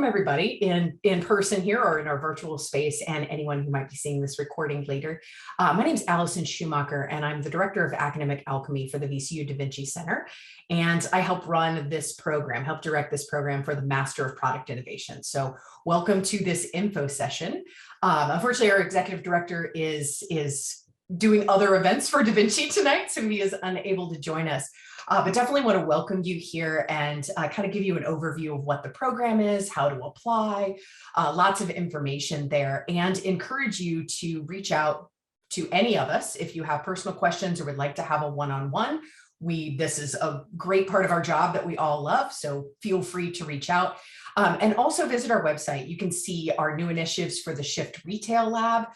welcome everybody in person here or in our virtual space, and anyone who might be seeing this recording later. My name is Allison Schumacher, and I'm the Director of Academic Alchemy for the VCU Da Vinci Center. And I help run this program, help direct this program for the Master of Product Innovation. So welcome to this info session. Unfortunately, our Executive Director is doing other events for Da Vinci tonight, so he is unable to join us. But definitely want to welcome you here and kind of give you an overview of what the program is, how to apply, lots of information there, and encourage you to reach out to any of us if you have personal questions or would like to have a one-on-one. This is a great part of our job that we all love, so feel free to reach out. And also visit our website. You can see our new initiatives for the Shift Retail Lab,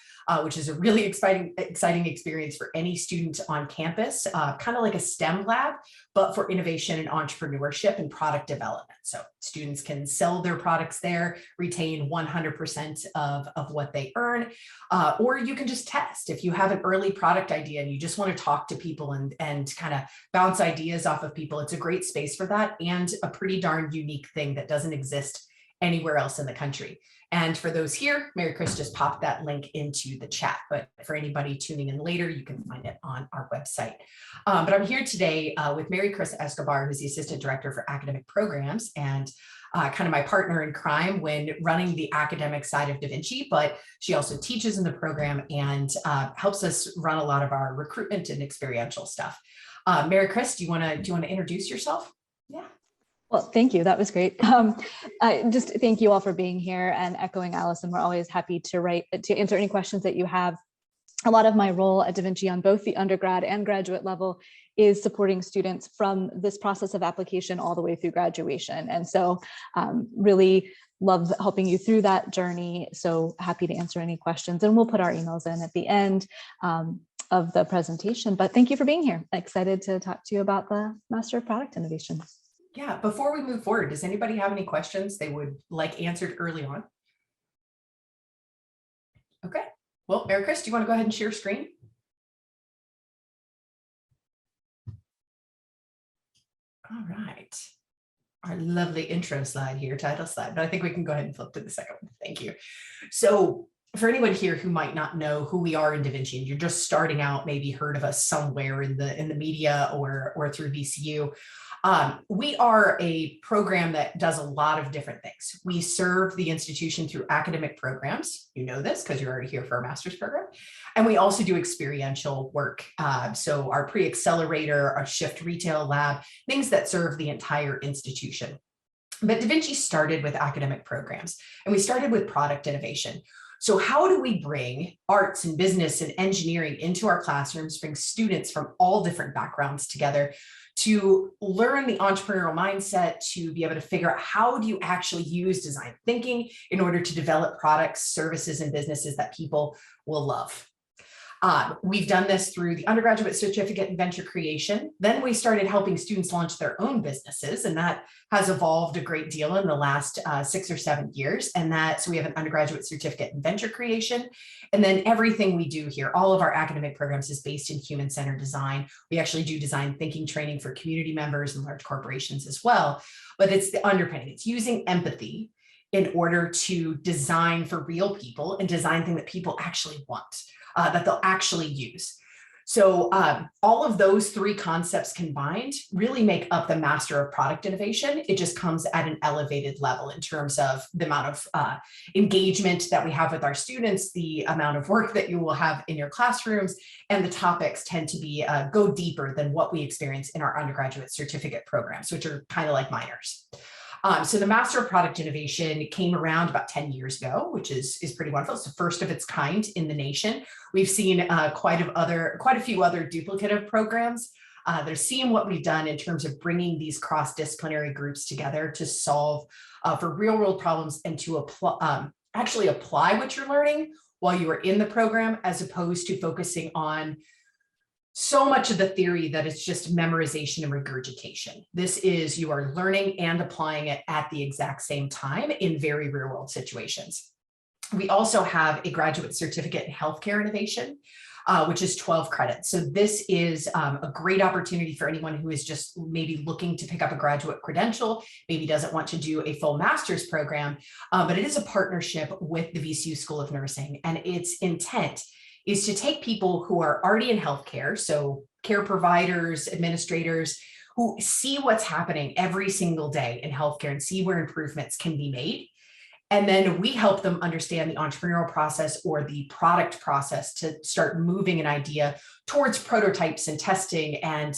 which is a really exciting experience for any student on campus, kind of like a STEM lab, but for innovation and entrepreneurship and product development. So students can sell their products there, retain 100% of what they earn, or you can just test. If you have an early product idea and you just want to talk to people and kind of bounce ideas off of people, it's a great space for that, and a pretty darn unique thing that doesn't exist anywhere else in the country. And for those here, Mary Chris just popped that link into the chat, but for anybody tuning in later, you can find it on our website. But I'm here today with Mary Chris Escobar, who's the Assistant Director for Academic Programs and kind of my partner in crime when running the academic side of Da Vinci, but she also teaches in the program and helps us run a lot of our recruitment and experiential stuff. Mary Chris, do you want to introduce yourself? Yeah. Well, thank you. That was great. Just thank you all for being here, and echoing Allison, we're always happy to answer any questions that you have. A lot of my role at Da Vinci on both the undergrad and graduate level is supporting students from this process of application all the way through graduation. And so really love helping you through that journey. So happy to answer any questions, and we'll put our emails in at the end of the presentation. But thank you for being here. Excited to talk to you about the Master of Product Innovation. Yeah, before we move forward, does anybody have any questions they would like answered early on? Okay, well, Mary Chris, do you want to go ahead and share screen? All right, our lovely intro slide here, title slide, but I think we can go ahead and flip to the second one. Thank you. So for anyone here who might not know who we are in Da Vinci, and you're just starting out, maybe heard of us somewhere in the media or through VCU, we are a program that does a lot of different things. We serve the institution through academic programs. You know this because you're already here for our master's program. And we also do experiential work. So our pre-accelerator, our Shift Retail Lab, things that serve the entire institution. But Da Vinci started with academic programs, and we started with product innovation. So how do we bring arts and business and engineering into our classrooms, bring students from all different backgrounds together to learn the entrepreneurial mindset, to be able to figure out how do you actually use design thinking in order to develop products, services, and businesses that people will love. We've done this through the undergraduate certificate in venture creation. Then we started helping students launch their own businesses, and that has evolved a great deal in the last 6 or 7 years. And so we have an undergraduate certificate in venture creation. And then everything we do here, all of our academic programs, is based in human-centered design. We actually do design thinking training for community members and large corporations as well. But it's the underpinning. It's using empathy in order to design for real people and design things that people actually want. That they'll actually use. So all of those three concepts combined really make up the Master of Product Innovation. It just comes at an elevated level in terms of the amount of engagement that we have with our students, the amount of work that you will have in your classrooms, and the topics tend to be go deeper than what we experience in our undergraduate certificate programs, which are kind of like minors. So the Master of Product Innovation came around about 10 years ago, which is pretty wonderful. It's the first of its kind in the nation. We've seen quite a few other duplicative programs. They're seeing what we've done in terms of bringing these cross-disciplinary groups together to solve for real-world problems and to actually apply what you're learning while you are in the program, as opposed to focusing on so much of the theory that it's just memorization and regurgitation. This is, you are learning and applying it at the exact same time in very real world situations. We also have a graduate certificate in healthcare innovation, which is 12 credits. So this is a great opportunity for anyone who is just maybe looking to pick up a graduate credential, maybe doesn't want to do a full master's program, but it is a partnership with the VCU School of Nursing, and its intent is to take people who are already in healthcare, so care providers, administrators, who see what's happening every single day in healthcare and see where improvements can be made. And then we help them understand the entrepreneurial process or the product process to start moving an idea towards prototypes and testing and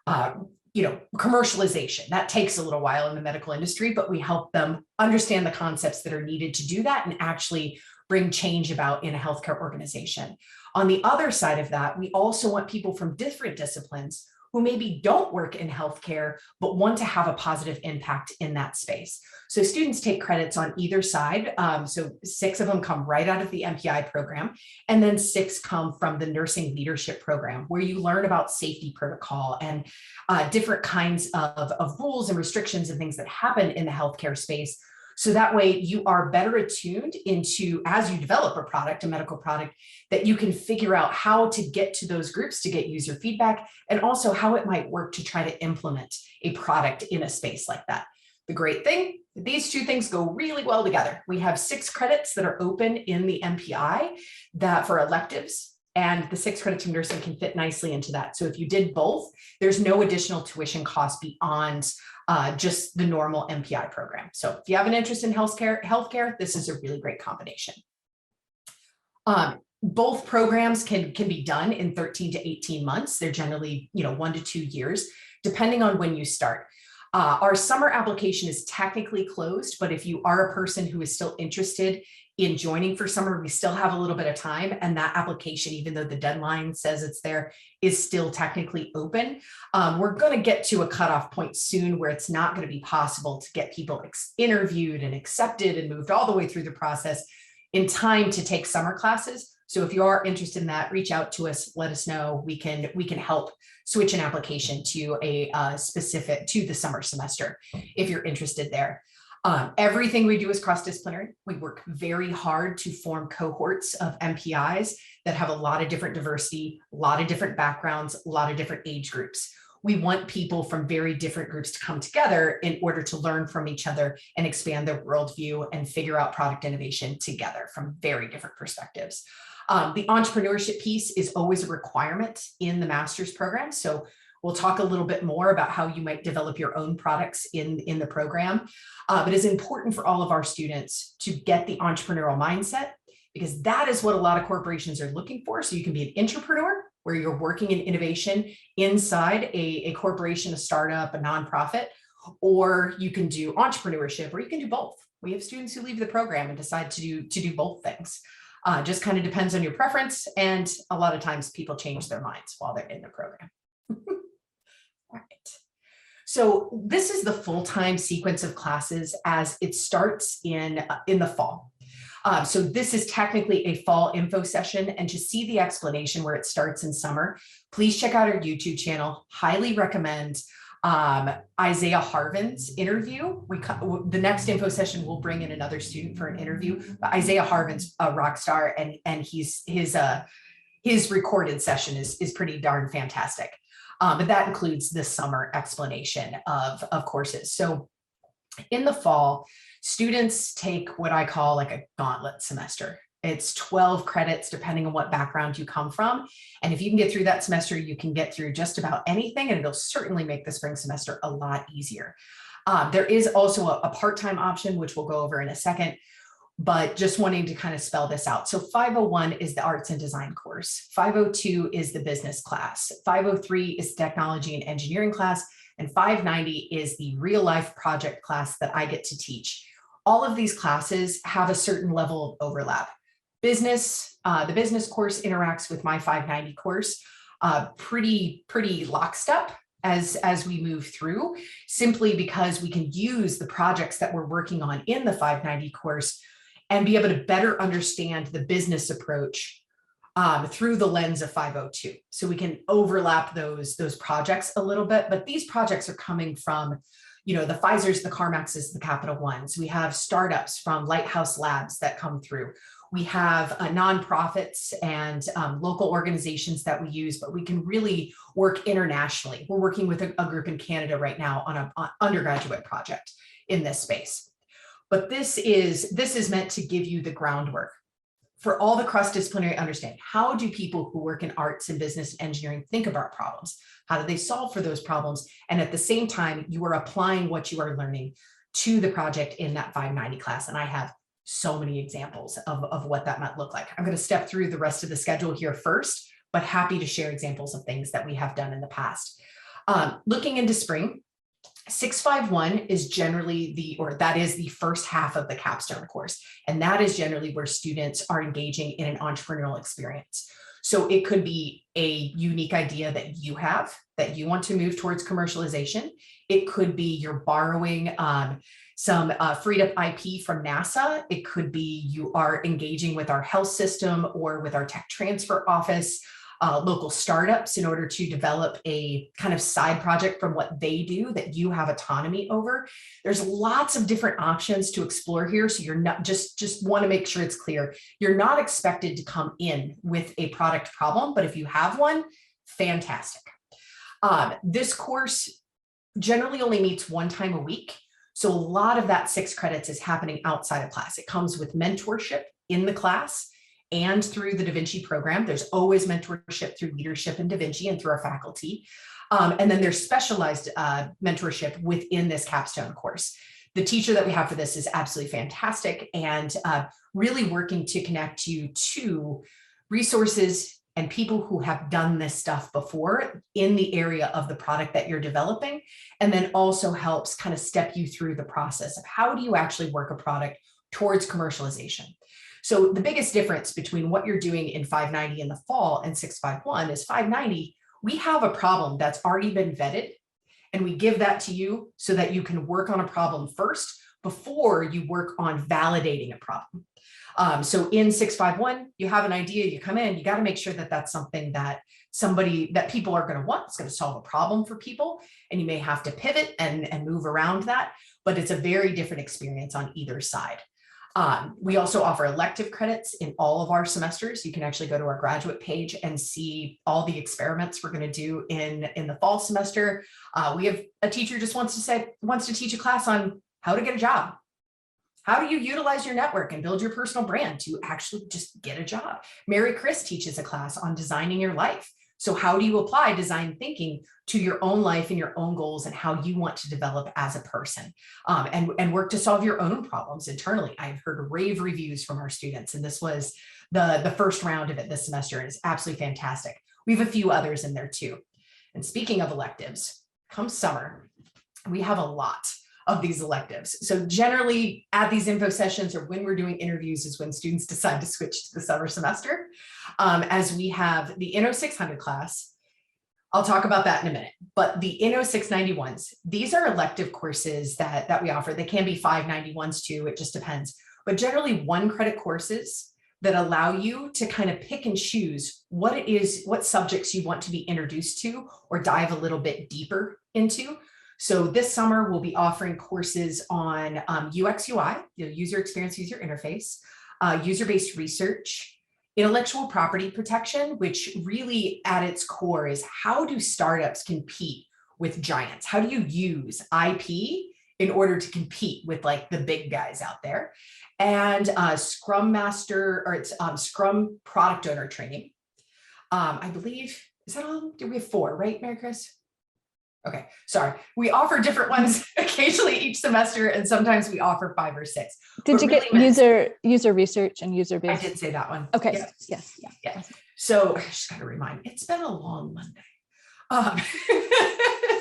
commercialization. That takes a little while in the medical industry, but we help them understand the concepts that are needed to do that and actually bring change about in a healthcare organization. On the other side of that, we also want people from different disciplines who maybe don't work in healthcare, but want to have a positive impact in that space. So students take credits on either side. So 6 of them come right out of the MPI program, and then 6 come from the nursing leadership program, where you learn about safety protocol and different kinds of rules and restrictions and things that happen in the healthcare space. So that way you are better attuned into, as you develop a product, a medical product, that you can figure out how to get to those groups to get user feedback, and also how it might work to try to implement a product in a space like that. The great thing, these 2 things go really well together. We have 6 credits that are open in the MPI that for electives, and the 6 credits from nursing can fit nicely into that. So if you did both, there's no additional tuition cost beyond just the normal MPI program. So if you have an interest in healthcare, this is a really great combination. Both programs can be done in 13 to 18 months. They're generally 1 to 2 years, depending on when you start. Our summer application is technically closed, but if you are a person who is still interested in joining for summer, we still have a little bit of time, and that application, even though the deadline says it's there, is still technically open. We're going to get to a cutoff point soon where it's not going to be possible to get people interviewed and accepted and moved all the way through the process in time to take summer classes. So if you are interested in that, reach out to us, let us know. We can help switch an application to a specific to the summer semester if you're interested there. Everything we do is cross-disciplinary. We work very hard to form cohorts of MPIs that have a lot of different diversity, a lot of different backgrounds, a lot of different age groups. We want people from very different groups to come together in order to learn from each other and expand their worldview and figure out product innovation together from very different perspectives. The entrepreneurship piece is always a requirement in the master's program. So we'll talk a little bit more about how you might develop your own products in the program. But it's important for all of our students to get the entrepreneurial mindset, because that is what a lot of corporations are looking for. So you can be an entrepreneur where you're working in innovation inside a corporation, a startup, a nonprofit, or you can do entrepreneurship, or you can do both. We have students who leave the program and decide to do both things. Just kind of depends on your preference. And a lot of times people change their minds while they're in the program. All right. So this is the full-time sequence of classes as it starts in the fall. So this is technically a fall info session, and to see the explanation where it starts in summer, please check out our YouTube channel. Highly recommend Isaiah Harvin's interview. The next info session, we'll bring in another student for an interview. But Isaiah Harvin's a rock star, and his recorded session is pretty darn fantastic. But that includes the summer explanation of courses. So in the fall, students take what I call like a gauntlet semester. It's 12 credits, depending on what background you come from. And if you can get through that semester, you can get through just about anything, and it'll certainly make the spring semester a lot easier. There is also a part-time option, which we'll go over in a second, but just wanting to kind of spell this out. So 501 is the arts and design course. 502 is the business class. 503 is technology and engineering class. And 590 is the real life project class that I get to teach. All of these classes have a certain level of overlap. Business, the business course interacts with my 590 course pretty lockstep as we move through, simply because we can use the projects that we're working on in the 590 course and be able to better understand the business approach through the lens of 502. So we can overlap those projects a little bit, but these projects are coming from the Pfizers, the CarMaxes, the Capital Ones. We have startups from Lighthouse Labs that come through. We have nonprofits and local organizations that we use, but we can really work internationally. We're working with a group in Canada right now on an undergraduate project in this space. But this is meant to give you the groundwork for all the cross-disciplinary understanding. How do people who work in arts and business and engineering think about problems? How do they solve for those problems? And at the same time, you are applying what you are learning to the project in that 590 class. And I have so many examples of what that might look like. I'm going to step through the rest of the schedule here first, but happy to share examples of things that we have done in the past. Looking into spring, 651 is generally that is the first half of the capstone course. And that is generally where students are engaging in an entrepreneurial experience. So it could be a unique idea that you have that you want to move towards commercialization. It could be you're borrowing some freed up IP from NASA. It could be you are engaging with our health system or with our tech transfer office, local startups in order to develop a kind of side project from what they do that you have autonomy over. There's lots of different options to explore here. So you're not just want to make sure it's clear. You're not expected to come in with a product problem, but if you have one, fantastic. This course generally only meets one time a week. So a lot of that 6 credits is happening outside of class. It comes with mentorship in the class and through the Da Vinci program. There's always mentorship through leadership in Da Vinci and through our faculty. And then there's specialized mentorship within this capstone course. The teacher that we have for this is absolutely fantastic and really working to connect you to resources and people who have done this stuff before in the area of the product that you're developing, and then also helps kind of step you through the process of how do you actually work a product towards commercialization. So the biggest difference between what you're doing in 590 in the fall and 651 is 590, we have a problem that's already been vetted, and we give that to you so that you can work on a problem first before you work on validating a problem. So in 651, you have an idea, you come in, you got to make sure that that's something that people are going to want. It's going to solve a problem for people, and you may have to pivot and move around that, but it's a very different experience on either side. We also offer elective credits in all of our semesters. You can actually go to our graduate page and see all the experiments we're going to do in the fall semester. We have a teacher just wants to teach a class on how to get a job. How do you utilize your network and build your personal brand to actually just get a job? Mary Chris teaches a class on designing your life. So how do you apply design thinking to your own life and your own goals and how you want to develop as a person, and work to solve your own problems internally? I've heard rave reviews from our students, and this was the first round of it this semester, and it's absolutely fantastic. We have a few others in there too. And speaking of electives, come summer, we have a lot of these electives. So generally at these info sessions or when we're doing interviews is when students decide to switch to the summer semester. As we have the Inno 600 class, I'll talk about that in a minute, but the Inno 691s, these are elective courses that we offer. They can be 591s too, it just depends, but generally 1 credit courses that allow you to kind of pick and choose what subjects you want to be introduced to or dive a little bit deeper into. So this summer, we'll be offering courses on UX UI, user experience, user interface, user-based research, intellectual property protection, which really at its core is how do startups compete with giants? How do you use IP in order to compete with like the big guys out there? And Scrum Master, or it's Scrum Product Owner training. I believe, is that all? Do we have 4, right, Mary Chris? Okay, sorry. We offer different ones occasionally each semester, and sometimes we offer 5 or 6. Did you get user research and user-based? I did say that one. Okay, yes. Yeah. So I just got to remind, it's been a long Monday.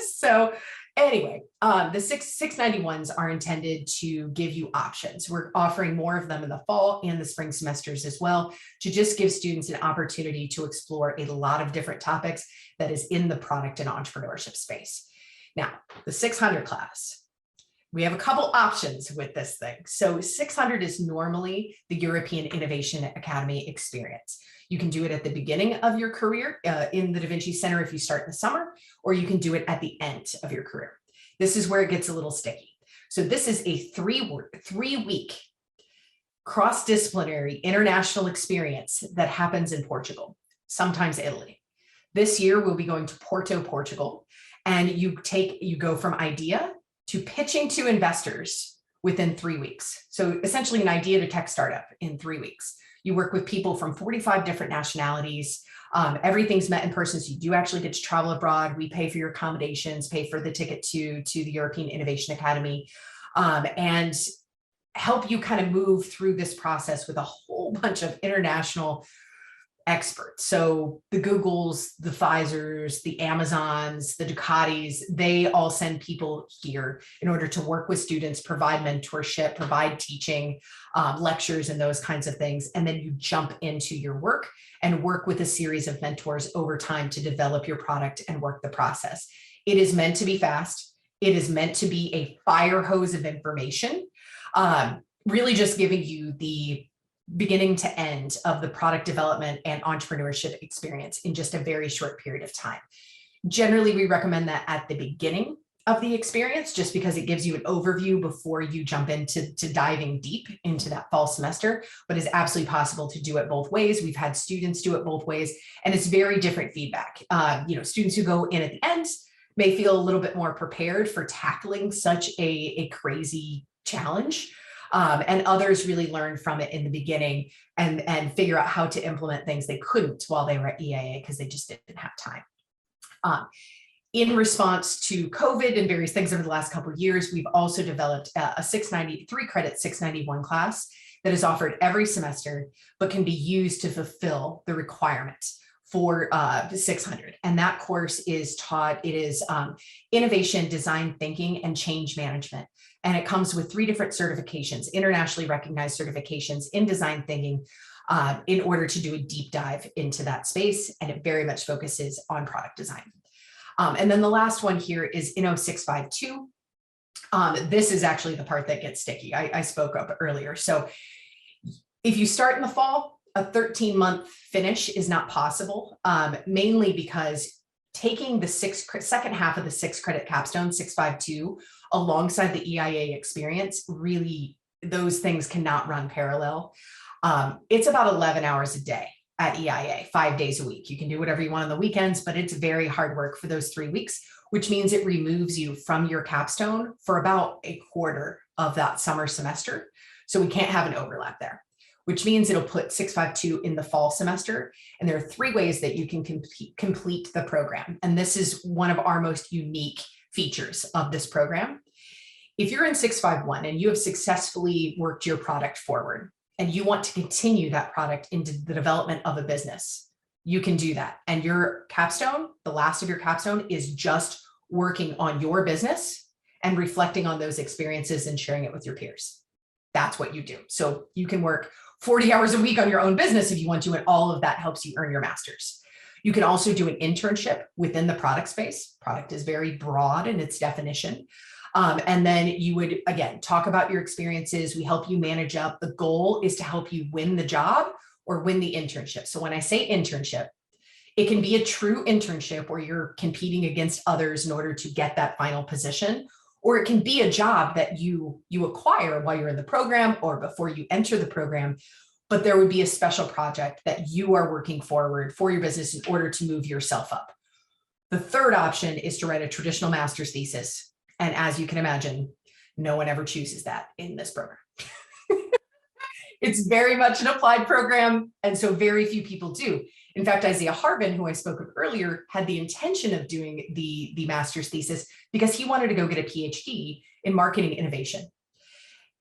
So anyway, the 691s are intended to give you options. We're offering more of them in the fall and the spring semesters as well, to just give students an opportunity to explore a lot of different topics that is in the product and entrepreneurship space. Now, the 600 class, we have a couple options with this thing. So 600 is normally the European Innovation Academy experience. You can do it at the beginning of your career in the Da Vinci Center if you start in the summer, or you can do it at the end of your career. This is where it gets a little sticky. So this is a three-week cross-disciplinary international experience that happens in Portugal, sometimes Italy. This year, we'll be going to Porto, Portugal, and you go from idea to pitching to investors within 3 weeks. So essentially an idea to tech startup in 3 weeks. You work with people from 45 different nationalities. Everything's met in person, so you do actually get to travel abroad. We pay for your accommodations, pay for the ticket to the European Innovation Academy, and help you kind of move through this process with a whole bunch of international experts. So the Googles, the Pfizers, the Amazons, the Ducatis, they all send people here in order to work with students, provide mentorship, provide teaching, lectures, and those kinds of things. And then you jump into your work and work with a series of mentors over time to develop your product and work the process. It is meant to be fast. It is meant to be a fire hose of information, really just giving you the beginning to end of the product development and entrepreneurship experience in just a very short period of time. Generally, we recommend that at the beginning of the experience, just because it gives you an overview before you jump into diving deep into that fall semester, but it's absolutely possible to do it both ways. We've had students do it both ways, and it's very different feedback. Students who go in at the end may feel a little bit more prepared for tackling such a crazy challenge. And others really learn from it in the beginning and figure out how to implement things they couldn't while they were at EIA because they just didn't have time. In response to COVID and various things over the last couple of years, we've also developed a 3-credit 691 class that is offered every semester, but can be used to fulfill the requirements for 600. And that course is taught, it is innovation, design thinking, and change management. And it comes with 3 different certifications, internationally recognized certifications in design thinking, in order to do a deep dive into that space. And it very much focuses on product design. And then the last one here is INNO 652. This is actually the part that gets sticky. I spoke up earlier. So if you start in the fall, a 13-month finish is not possible, mainly because taking the second half of the 6-credit capstone, 652, alongside the EIA experience, really, those things cannot run parallel. It's about 11 hours a day at EIA, 5 days a week. You can do whatever you want on the weekends, but it's very hard work for those 3 weeks, which means it removes you from your capstone for about a quarter of that summer semester. So we can't have an overlap there, which means it'll put 652 in the fall semester. And there are 3 ways that you can complete the program. And this is one of our most unique features of this program. If you're in 651 and you have successfully worked your product forward and you want to continue that product into the development of a business, you can do that. And your capstone, the last of your capstone, is just working on your business and reflecting on those experiences and sharing it with your peers. That's what you do. So you can work 40 hours a week on your own business if you want to, and all of that helps you earn your master's. You can also do an internship within the product space. Product is very broad in its definition. And then you would, again, talk about your experiences. We help you manage up. The goal is to help you win the job or win the internship. So when I say internship, it can be a true internship where you're competing against others in order to get that final position, or it can be a job that you acquire while you're in the program or before you enter the program, but there would be a special project that you are working forward for your business in order to move yourself up. The third option is to write a traditional master's thesis. And as you can imagine, no one ever chooses that in this program. It's very much an applied program, and so very few people do. In fact, Isaiah Harbin, who I spoke of earlier, had the intention of doing the master's thesis because he wanted to go get a PhD in marketing innovation.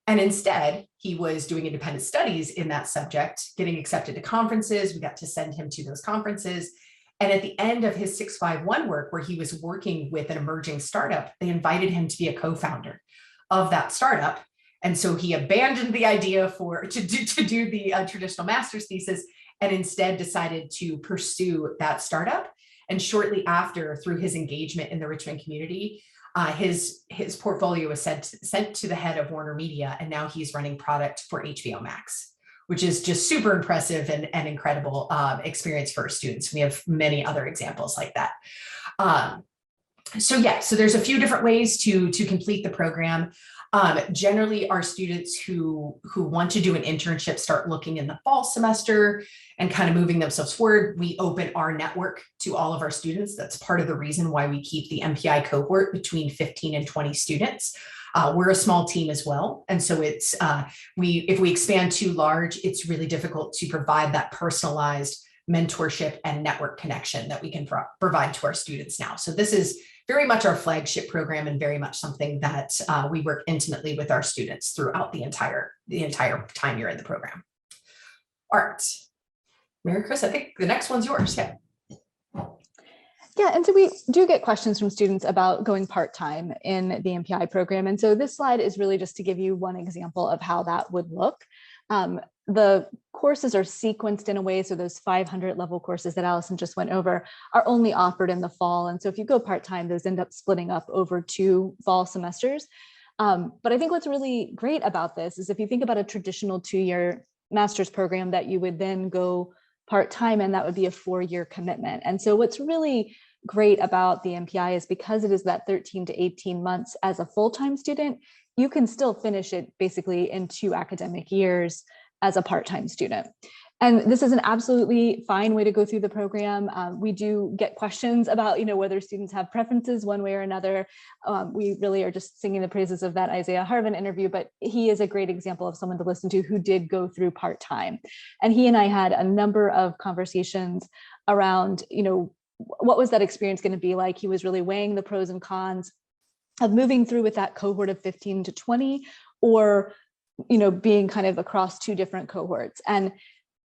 And instead, he was doing independent studies in that subject, getting accepted to conferences. We got to send him to those conferences. And at the end of his 651 work, where he was working with an emerging startup, they invited him to be a co-founder of that startup. And so he abandoned the idea to do the traditional master's thesis and instead decided to pursue that startup. And shortly after, through his engagement in the Richmond community, his portfolio was sent to the head of Warner Media, and now he's running product for HBO Max, which is just super impressive and incredible experience for our students. We have many other examples like that. So yeah, so there's a few different ways to complete the program. Generally, our students who want to do an internship start looking in the fall semester and kind of moving themselves forward. We open our network to all of our students. That's part of the reason why we keep the MPI cohort between 15 and 20 students. We're a small team as well. And so it's if we expand too large, it's really difficult to provide that personalized mentorship and network connection that we can provide to our students now. So this is very much our flagship program and very much something that we work intimately with our students throughout the entire time you're in the program. All right, Mary Chris, I think the next one's yours. Yeah. Yeah, and so we do get questions from students about going part-time in the MPI program. And so this slide is really just to give you one example of how that would look. The courses are sequenced in a way, so those 500 level courses that Allison just went over are only offered in the fall. And so if you go part-time, those end up splitting up over 2 fall semesters. But I think what's really great about this is if you think about a traditional 2-year master's program that you would then go part-time, and that would be a 4-year commitment. And so what's really great about the MPI is because it is that 13 to 18 months as a full-time student, you can still finish it basically in 2 academic years as a part-time student. And this is an absolutely fine way to go through the program. We do get questions about, whether students have preferences one way or another. We really are just singing the praises of that Isaiah Harvin interview, but he is a great example of someone to listen to who did go through part-time. And he and I had a number of conversations around, what was that experience going to be like? He was really weighing the pros and cons of moving through with that cohort of 15 to 20, or being kind of across 2 different cohorts. And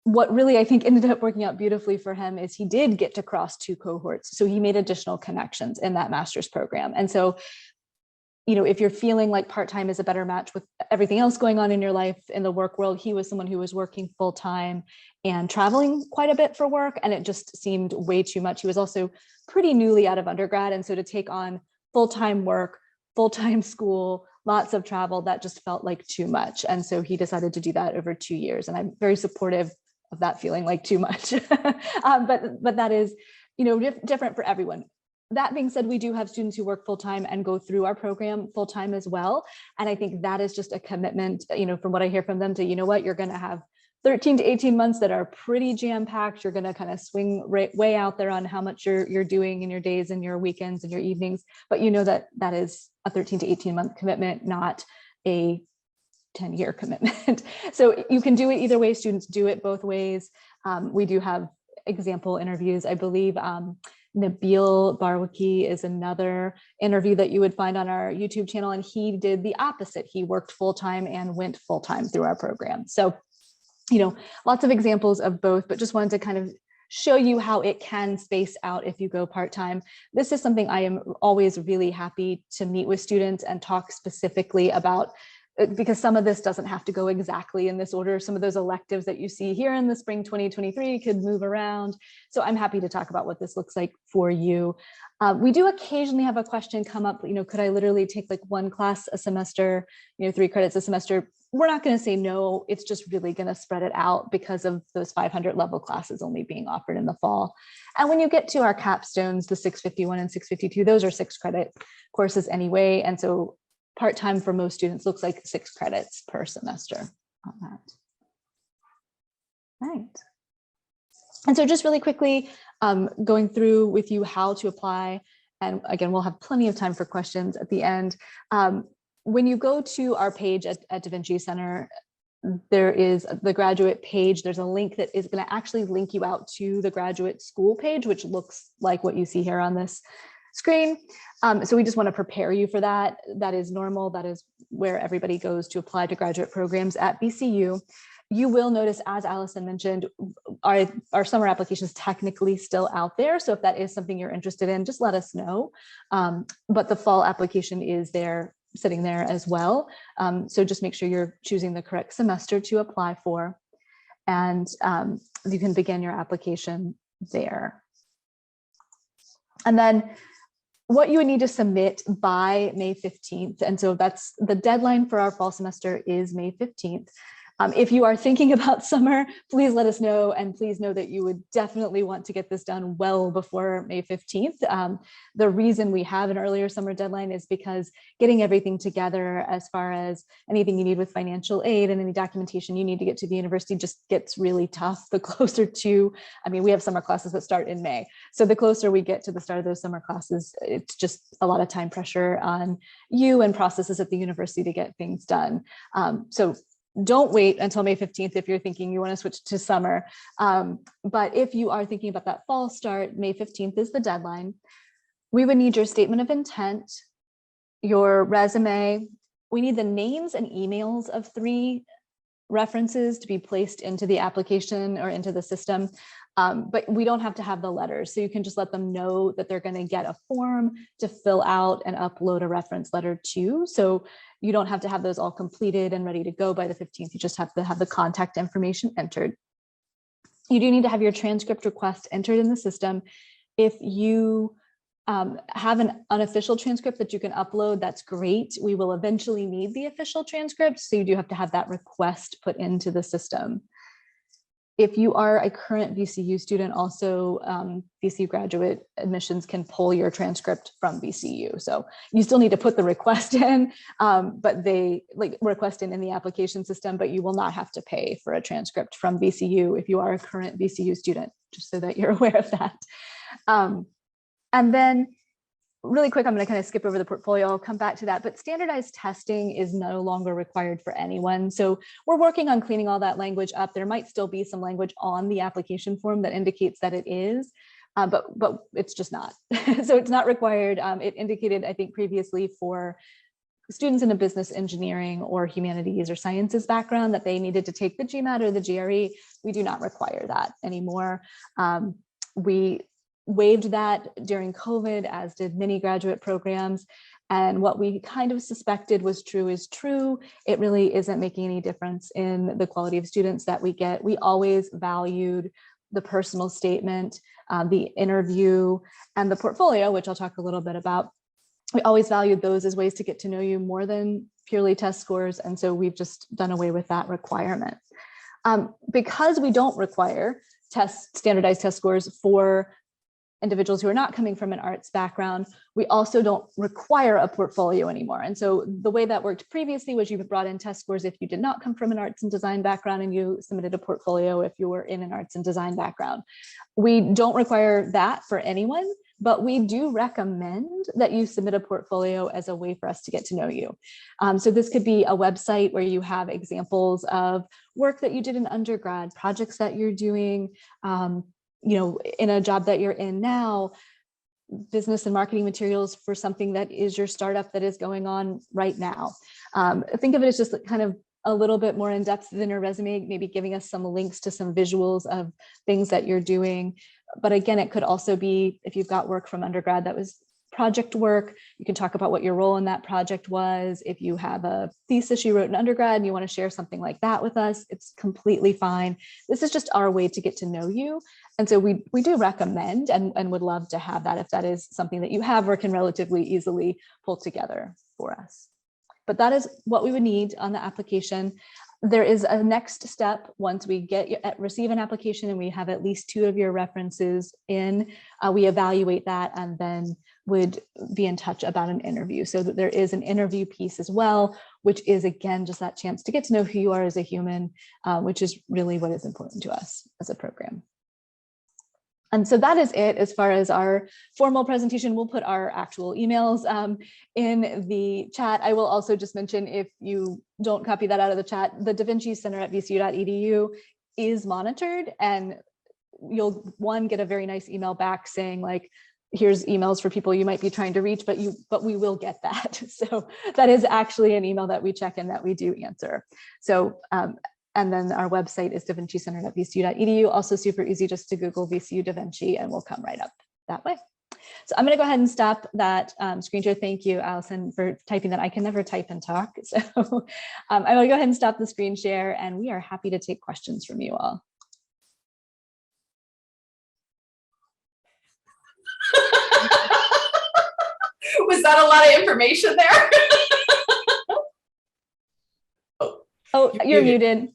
what really, I think, ended up working out beautifully for him is he did get to cross 2 cohorts. So he made additional connections in that master's program. And so, if you're feeling like part-time is a better match with everything else going on in your life in the work world, he was someone who was working full-time and traveling quite a bit for work. And it just seemed way too much. He was also pretty newly out of undergrad. And so to take on full-time work, full-time school, lots of travel, that just felt like too much. And so he decided to do that over 2 years. And I'm very supportive of that feeling like too much. But that is, different for everyone. That being said, we do have students who work full-time and go through our program full-time as well. And I think that is just a commitment, from what I hear from them to, you're going to have 13 to 18 months that are pretty jam-packed. You're going to kind of swing way out there on how much you're doing in your days and your weekends and your evenings. But that is a 13 to 18 month commitment, not a 10-year commitment. So you can do it either way. Students do it both ways. We do have example interviews. I believe Nabil Barwaki is another interview that you would find on our YouTube channel. And he did the opposite. He worked full-time and went full-time through our program. So, lots of examples of both, but just wanted to kind of show you how it can space out if you go part-time. This is something I am always really happy to meet with students and talk specifically about, because some of this doesn't have to go exactly in this order. Some of those electives that you see here in the spring 2023 could move around. So I'm happy to talk about what this looks like for you. We do occasionally have a question come up, could I literally take like 1 class a semester, 3 credits a semester? We're not going to say no. It's just really going to spread it out because of those 500 level classes only being offered in the fall. And when you get to our capstones, the 651 and 652, those are 6 credit courses anyway. And so part-time for most students looks like 6 credits per semester on that. Right. And so just really quickly, going through with you how to apply. And again, we'll have plenty of time for questions at the end. When you go to our page at Da Vinci Center, there is the graduate page. There's a link that is going to actually link you out to the graduate school page, which looks like what you see here on this screen. So we just want to prepare you for that. That is normal. That is where everybody goes to apply to graduate programs at BCU. You will notice, as Allison mentioned, our summer application is technically still out there. So if that is something you're interested in, just let us know. But the fall application is there, sitting there as well. So just make sure you're choosing the correct semester to apply for, and you can begin your application there. And then what you would need to submit by May 15th. And so that's the deadline for our fall semester is May 15th. If you are thinking about summer, please let us know, and please know that you would definitely want to get this done well before May 15th. The reason we have an earlier summer deadline is because getting everything together as far as anything you need with financial aid and any documentation you need to get to the university just gets really tough the closer to, I mean, we have summer classes that start in May. So the closer we get to the start of those summer classes, it's just a lot of time pressure on you and processes at the university to get things done. So don't wait until May 15th if you're thinking you want to switch to summer. But if you are thinking about that fall start, May 15th is the deadline. We would need your statement of intent, your resume. We need the names and emails of 3 references to be placed into the application or into the system. But we don't have to have the letters. So you can just let them know that they're going to get a form to fill out and upload a reference letter to. So you don't have to have those all completed and ready to go by the 15th. You just have to have the contact information entered. You do need to have your transcript request entered in the system. If you have an unofficial transcript that you can upload, that's great. We will eventually need the official transcript, so you do have to have that request put into the system. If you are a current VCU student, also VCU graduate admissions can pull your transcript from VCU. So you still need to put the request in, but they request in the application system, but you will not have to pay for a transcript from VCU if you are a current VCU student, just so that you're aware of that. And then really quick, I'm going to kind of skip over the portfolio. I'll come back to that, but standardized testing is no longer required for anyone. So we're working on cleaning all that language up. There might still be some language on the application form that indicates that it is, but it's just not. So it's not required. It indicated, I think previously, for students in a business engineering or humanities or sciences background that they needed to take the GMAT or the GRE. We do not require that anymore. We waived that during COVID, as did many graduate programs. And what we kind of suspected was true is true. It really isn't making any difference in the quality of students that we get. We always valued the personal statement, the interview, and the portfolio, which I'll talk a little bit about. We always valued those as ways to get to know you more than purely test scores. And so we've just done away with that requirement. Because we don't require standardized test scores for individuals who are not coming from an arts background, we also don't require a portfolio anymore. And so the way that worked previously was you brought in test scores if you did not come from an arts and design background, and you submitted a portfolio if you were in an arts and design background. We don't require that for anyone, but we do recommend that you submit a portfolio as a way for us to get to know you. So this could be a website where you have examples of work that you did in undergrad, projects that you're doing, in a job that you're in now, business and marketing materials for something that is your startup that is going on right now. Think of it as just kind of a little bit more in depth than your resume, maybe giving us some links to some visuals of things that you're doing. But again, it could also be, if you've got work from undergrad that was project work, you can talk about what your role in that project was. If you have a thesis you wrote in undergrad and you want to share something like that with us, it's completely fine. This is just our way to get to know you. And so we do recommend and would love to have that if that is something that you have or can relatively easily pull together for us. But that is what we would need on the application. There is a next step once we receive an application and we have at least 2 of your references in, we evaluate that and then would be in touch about an interview. So that there is an interview piece as well, which is again, just that chance to get to know who you are as a human, which is really what is important to us as a program. And so that is it as far as our formal presentation. We'll put our actual emails in the chat. I will also just mention, if you don't copy that out of the chat, the Da Vinci Center at vcu.edu is monitored, and you'll get a very nice email back saying like, here's emails for people you might be trying to reach, but we will get that. So that is actually an email that we check and that we do answer. So and then our website is davincicenter.vcu.edu. Also super easy just to Google VCU Da Vinci and we'll come right up that way. So I'm going to go ahead and stop that screen share. Thank you, Allison, for typing that. I can never type and talk. So I'm going to go ahead and stop the screen share, and we are happy to take questions from you all. Was that a lot of information there? Oh, you're muted.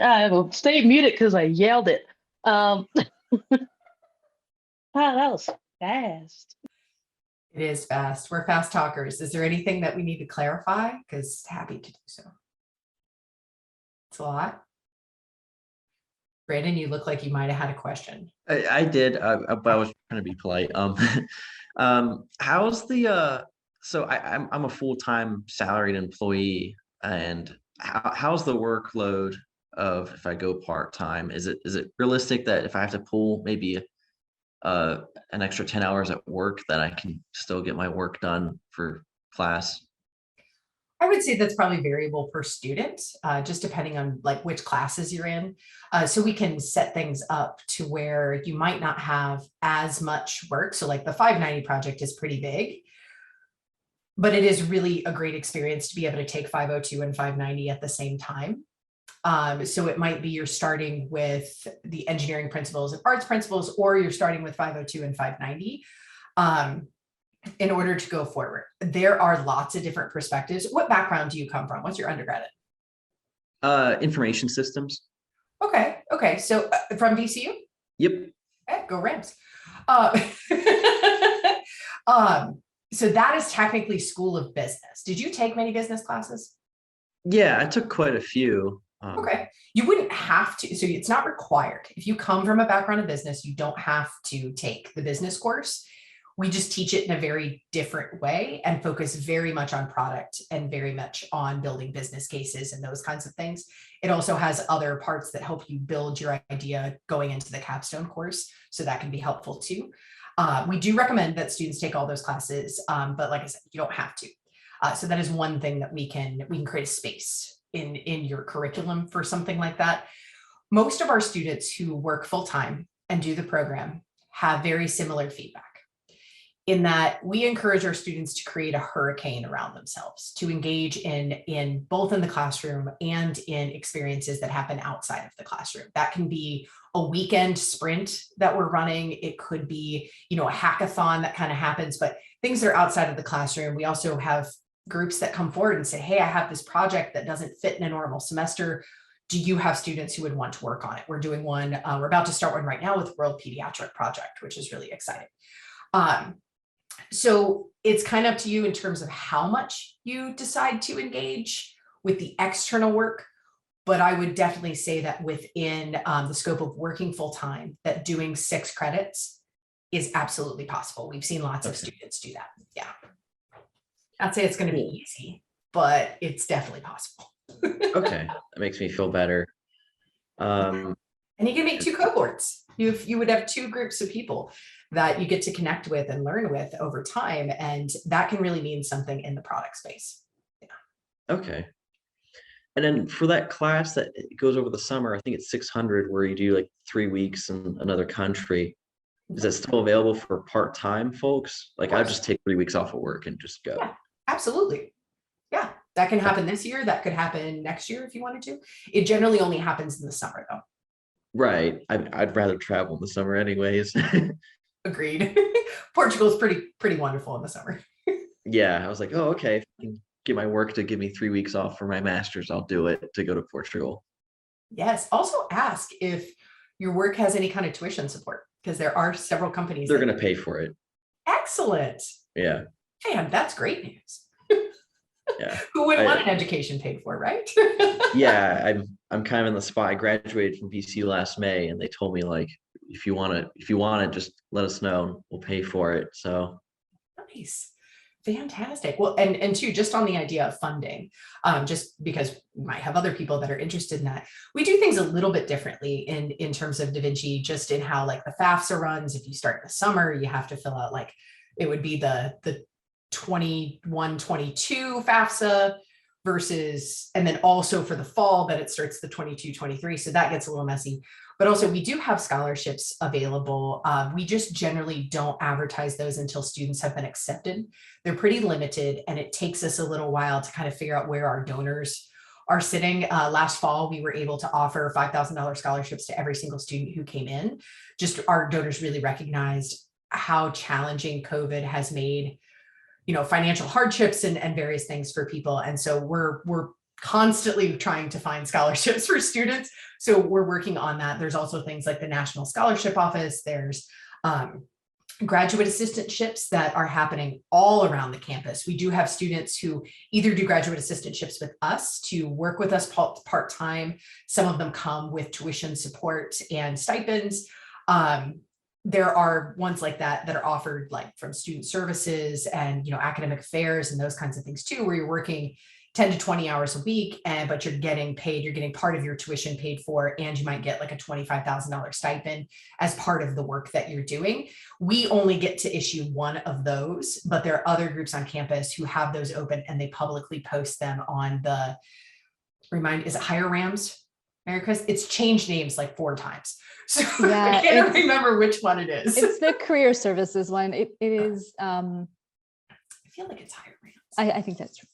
I will stay muted because I yelled it. Wow, that was fast. It is fast. We're fast talkers. Is there anything that we need to clarify? Because happy to do so. It's a lot. Brandon, you look like you might have had a question. I did, but I was trying to be polite. How's the so I'm a full-time salaried employee, and how's the workload of if I go part-time? Is it realistic that if I have to pull maybe an extra 10 hours at work that I can still get my work done for class? I would say that's probably variable per student, just depending on like which classes you're in. So we can set things up to where you might not have as much work. So like the 590 project is pretty big, but it is really a great experience to be able to take 502 and 590 at the same time. So it might be you're starting with the engineering principles and arts principles, or you're starting with 502 and 590. In order to go forward. There are lots of different perspectives. What background do you come from? What's your undergrad in? Information systems. Okay. So from VCU? Yep. Okay, go Rams. So that is technically School of Business. Did you take many business classes? Yeah, I took quite a few. Okay. You wouldn't have to. So it's not required. If you come from a background of business, you don't have to take the business course. We just teach it in a very different way and focus very much on product and very much on building business cases and those kinds of things. It also has other parts that help you build your idea going into the capstone course. So that can be helpful too. We do recommend that students take all those classes, but like I said, you don't have to. So that is one thing that we can create a space in your curriculum for something like that. Most of our students who work full-time and do the program have very similar feedback, in that we encourage our students to create a hurricane around themselves, to engage in both in the classroom and in experiences that happen outside of the classroom. That can be a weekend sprint that we're running. It could be, a hackathon that kind of happens, but things that are outside of the classroom. We also have groups that come forward and say, hey, I have this project that doesn't fit in a normal semester. Do you have students who would want to work on it? We're doing one, we're about to start one right now with World Pediatric Project, which is really exciting. So it's kind of up to you in terms of how much you decide to engage with the external work. But I would definitely say that within the scope of working full time, that doing 6 credits is absolutely possible. We've seen lots of students do that. Yeah. I'd say it's going to be easy, but it's definitely possible. Okay, that makes me feel better. And you can make 2 cohorts. You would have 2 groups of people that you get to connect with and learn with over time. And that can really mean something in the product space. Yeah. Okay. And then for that class that goes over the summer, I think it's 600, where you do like 3 weeks in another country. Is that still available for part-time folks? Like I just take 3 weeks off of work and just go. Yeah, absolutely. Yeah, that can happen this year. That could happen next year if you wanted to. It generally only happens in the summer though. Right. I'd rather travel in the summer anyways. Agreed. Portugal is pretty wonderful in the summer. Yeah, I was like, oh, okay. If I can get my work to give me 3 weeks off for my master's, I'll do it to go to Portugal. Yes. Also ask if your work has any kind of tuition support, because there are several companies. They're going to pay for it. Excellent. Yeah. Man, that's great news. Yeah. Who wouldn't want an education paid for, right? Yeah, I'm kind of in the spot. I graduated from VCU last May, and they told me like, if you want it, just let us know. We'll pay for it. So nice. Fantastic. Well, and two, just on the idea of funding, just because we might have other people that are interested in that, we do things a little bit differently in terms of Da Vinci, just in how like the FAFSA runs. If you start in the summer, you have to fill out like, it would be the 21-22 FAFSA versus, and then also for the fall that it starts the 22-23. So that gets a little messy. But also we do have scholarships available. We just generally don't advertise those until students have been accepted. They're pretty limited, and it takes us a little while to kind of figure out where our donors are sitting. Last fall, we were able to offer $5,000 scholarships to every single student who came in. Just our donors really recognized how challenging COVID has made financial hardships and various things for people. And so we're constantly trying to find scholarships for students. So we're working on that. There's also things like the National Scholarship Office. There's graduate assistantships that are happening all around the campus. We do have students who either do graduate assistantships with us to work with us part-time. Some of them come with tuition support and stipends. There are ones like that are offered like from student services and academic affairs and those kinds of things too, where you're working 10 to 20 hours a week, but you're getting part of your tuition paid for, and you might get like a $25,000 stipend as part of the work that you're doing. We only get to issue one of those, but there are other groups on campus who have those open and they publicly post them on is it Hire Rams? Mary Chris? It's changed names like 4 times. So Yeah, I can't remember which one it is. It's the career services one. It is. I feel like it's Hire Rams. I think that's true.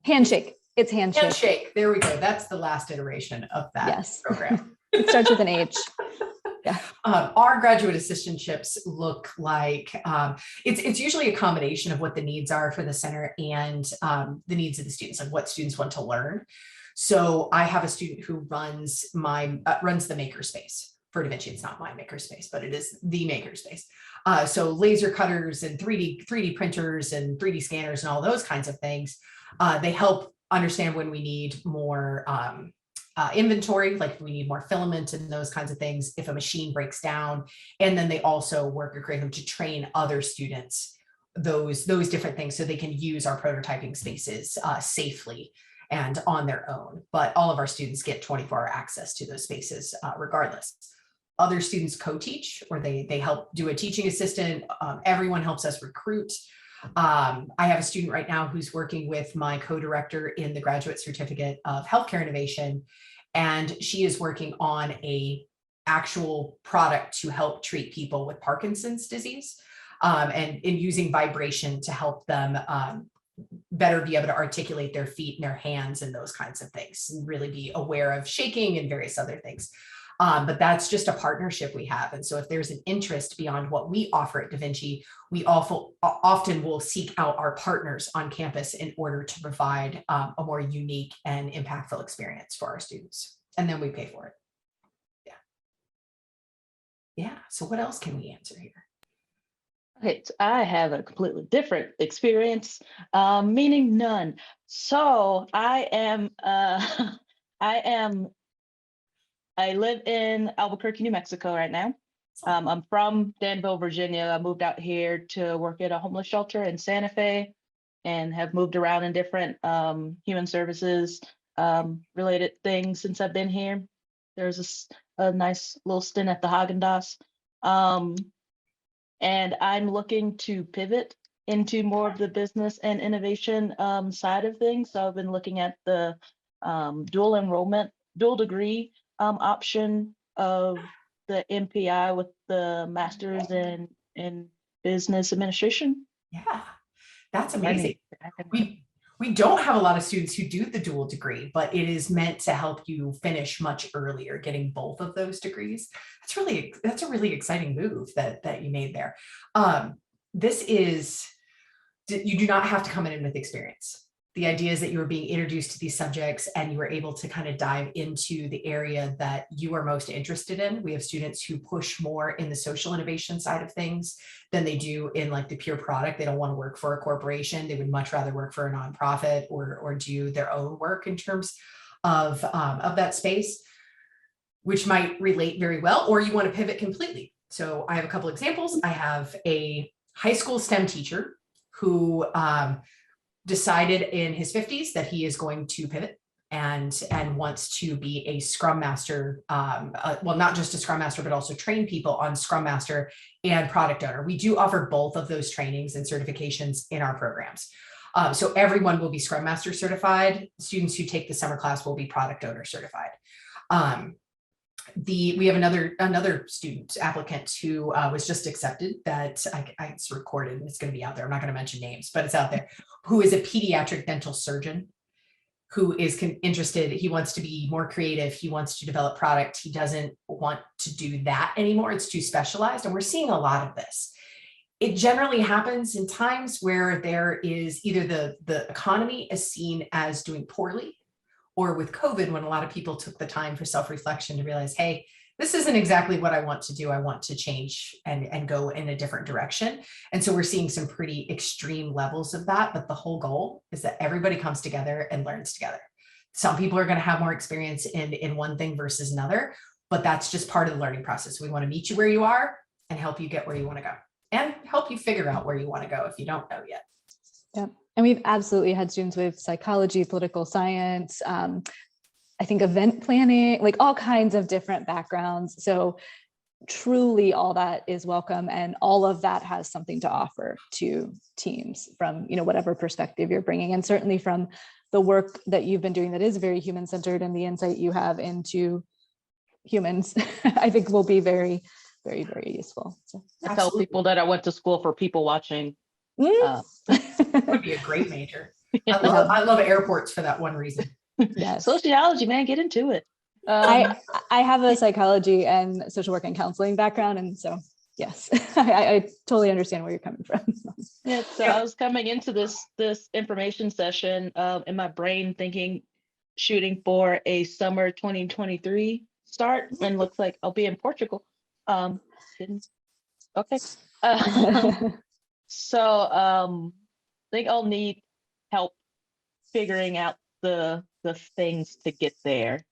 Handshake. It's Handshake. Handshake. There we go. That's the last iteration of that program. It starts with an H. Yeah. Our graduate assistantships look like it's usually a combination of what the needs are for the center and the needs of the students, like what students want to learn. So I have a student who runs the makerspace for Da Vinci. It's not my makerspace, but it is the makerspace. So laser cutters and 3D printers and 3D scanners and all those kinds of things. They help understand when we need more inventory, like if we need more filament and those kinds of things, if a machine breaks down. And then they also work a curriculum to train other students those different things so they can use our prototyping spaces safely and on their own. But all of our students get 24-hour access to those spaces regardless. Other students co-teach, or they help do a teaching assistant. Everyone helps us recruit. I have a student right now who's working with my co-director in the Graduate Certificate of Healthcare Innovation, and she is working on a actual product to help treat people with Parkinson's disease, and in using vibration to help them better be able to articulate their feet and their hands and those kinds of things, and really be aware of shaking and various other things. But that's just a partnership we have. And so if there's an interest beyond what we offer at Da Vinci, we often will seek out our partners on campus in order to provide a more unique and impactful experience for our students. And then we pay for it. Yeah. So what else can we answer here? Okay, so I have a completely different experience, meaning none. So I live in Albuquerque, New Mexico right now. I'm from Danville, Virginia. I moved out here to work at a homeless shelter in Santa Fe and have moved around in different human services related things since I've been here. There's a nice little stint at the Haagen-Dazs. And I'm looking to pivot into more of the business and innovation side of things. So I've been looking at the dual degree option of the MPI with the master's in business administration. Yeah, that's amazing. We don't have a lot of students who do the dual degree, but it is meant to help you finish much earlier, getting both of those degrees. That's a really exciting move that you made there. You do not have to come in with experience. The idea is that you were being introduced to these subjects and you were able to kind of dive into the area that you are most interested in. We have students who push more in the social innovation side of things than they do in like the pure product. They don't want to work for a corporation. They would much rather work for a nonprofit or do their own work in terms of that space, which might relate very well, or you want to pivot completely. So I have a couple examples. I have a high school STEM teacher who decided in his 50s that he is going to pivot and wants to be a Scrum Master, well, not just a Scrum Master, but also train people on Scrum Master and Product Owner. We do offer both of those trainings and certifications in our programs. So everyone will be Scrum Master certified. Students who take the summer class will be Product Owner certified. We have another student applicant who was just accepted that it's recorded and it's going to be out there. I'm not going to mention names, but it's out there, who is a pediatric dental surgeon who is interested. He wants to be more creative. He wants to develop product. He doesn't want to do that anymore. It's too specialized. And we're seeing a lot of this. It generally happens in times where there is either the economy is seen as doing poorly, or with COVID, when a lot of people took the time for self-reflection to realize, hey, this isn't exactly what I want to do. I want to change and go in a different direction. And so we're seeing some pretty extreme levels of that. But the whole goal is that everybody comes together and learns together. Some people are going to have more experience in one thing versus another, but that's just part of the learning process. We want to meet you where you are and help you get where you want to go, and help you figure out where you want to go if you don't know yet. Yeah. And we've absolutely had students with psychology, political science, I think event planning, like all kinds of different backgrounds. So truly all that is welcome. And all of that has something to offer to teams from, whatever perspective you're bringing. And certainly from the work that you've been doing that is very human-centered, and the insight you have into humans, I think will be very, very, very useful. So, I tell people that I went to school for people watching. That would be a great major. I love airports for that one reason. yes. Sociology, man, get into it. I have a psychology and social work and counseling background. And so, yes, I totally understand where you're coming from. Yeah, so I was coming into this information session in my brain thinking, shooting for a summer 2023 start, and looks like I'll be in Portugal. Didn't. Okay. So I think I'll need help figuring out the things to get there,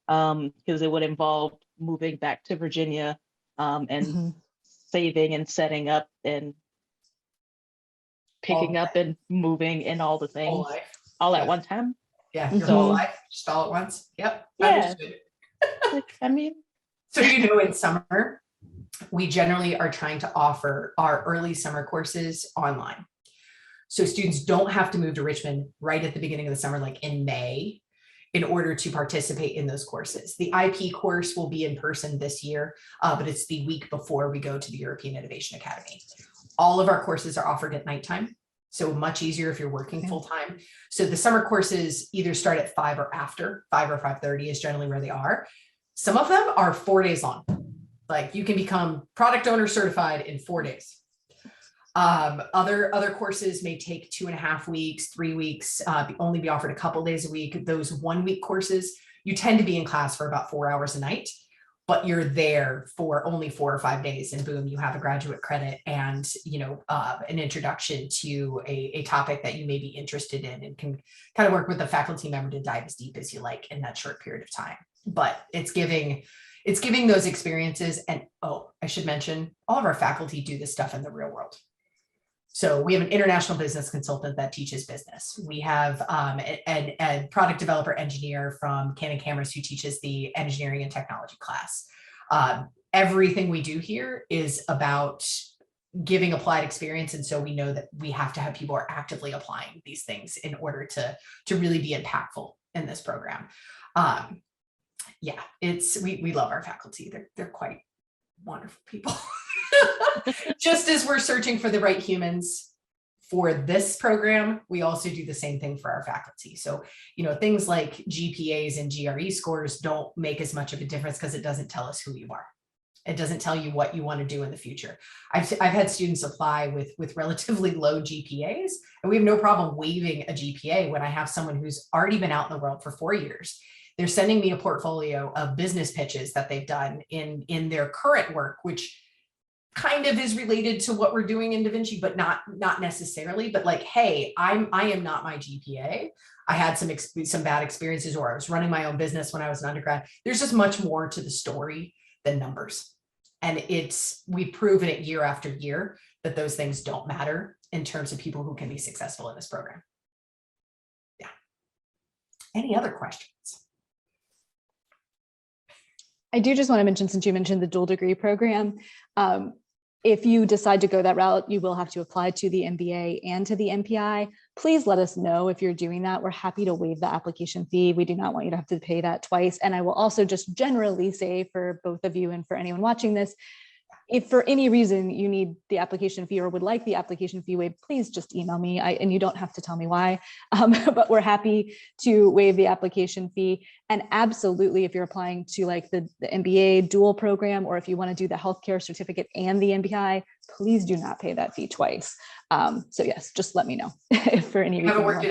because it would involve moving back to Virginia and saving and setting up and picking up and moving and all the things all at one time. Yeah, your whole life, just all at once. Yep. Yeah. I mean, so in summer, we generally are trying to offer our early summer courses online. So students don't have to move to Richmond right at the beginning of the summer, like in May, in order to participate in those courses. The IP course will be in person this year, but it's the week before we go to the European Innovation Academy. All of our courses are offered at nighttime, so much easier if you're working full-time. So the summer courses either start at 5 or after. 5 or 5:30 is generally where they are. Some of them are 4 days long. Like you can become product owner certified in 4 days. Other courses may take 2.5 weeks, 3 weeks, only be offered a couple days a week. Those 1 week courses, you tend to be in class for about 4 hours a night, but you're there for only 4 or 5 days, and boom, you have a graduate credit and an introduction to a topic that you may be interested in, and can kind of work with the faculty member to dive as deep as you like in that short period of time. But it's giving those experiences. And I should mention, all of our faculty do this stuff in the real world. So we have an international business consultant that teaches business. We have a product developer engineer from Canon Cameras who teaches the engineering and technology class. Everything we do here is about giving applied experience. And so we know that we have to have people who are actively applying these things in order to really be impactful in this program. We love our faculty. They're quite wonderful people. Just as we're searching for the right humans for this program, we also do the same thing for our faculty. So, things like GPAs and GRE scores don't make as much of a difference because it doesn't tell us who you are. It doesn't tell you what you want to do in the future. I've had students apply with relatively low GPAs, and we have no problem waiving a GPA when I have someone who's already been out in the world for 4 years. They're sending me a portfolio of business pitches that they've done in their current work, which kind of is related to what we're doing in Da Vinci, but not necessarily. But like, hey, I am not my GPA. I had some bad experiences, or I was running my own business when I was an undergrad. There's just much more to the story than numbers. And we've proven it year after year that those things don't matter in terms of people who can be successful in this program. Yeah. Any other questions? I do just want to mention, since you mentioned the dual degree program, if you decide to go that route, you will have to apply to the MBA and to the MPI. Please let us know if you're doing that. We're happy to waive the application fee. We do not want you to have to pay that twice. And I will also just generally say, for both of you and for anyone watching this, if for any reason you need the application fee or would like the application fee waived, please just email me, and you don't have to tell me why, but we're happy to waive the application fee. And absolutely, if you're applying to like the MBA dual program, or if you want to do the healthcare certificate and the MPI, please do not pay that fee twice. So yes, just let me know if for any We reason. haven't worked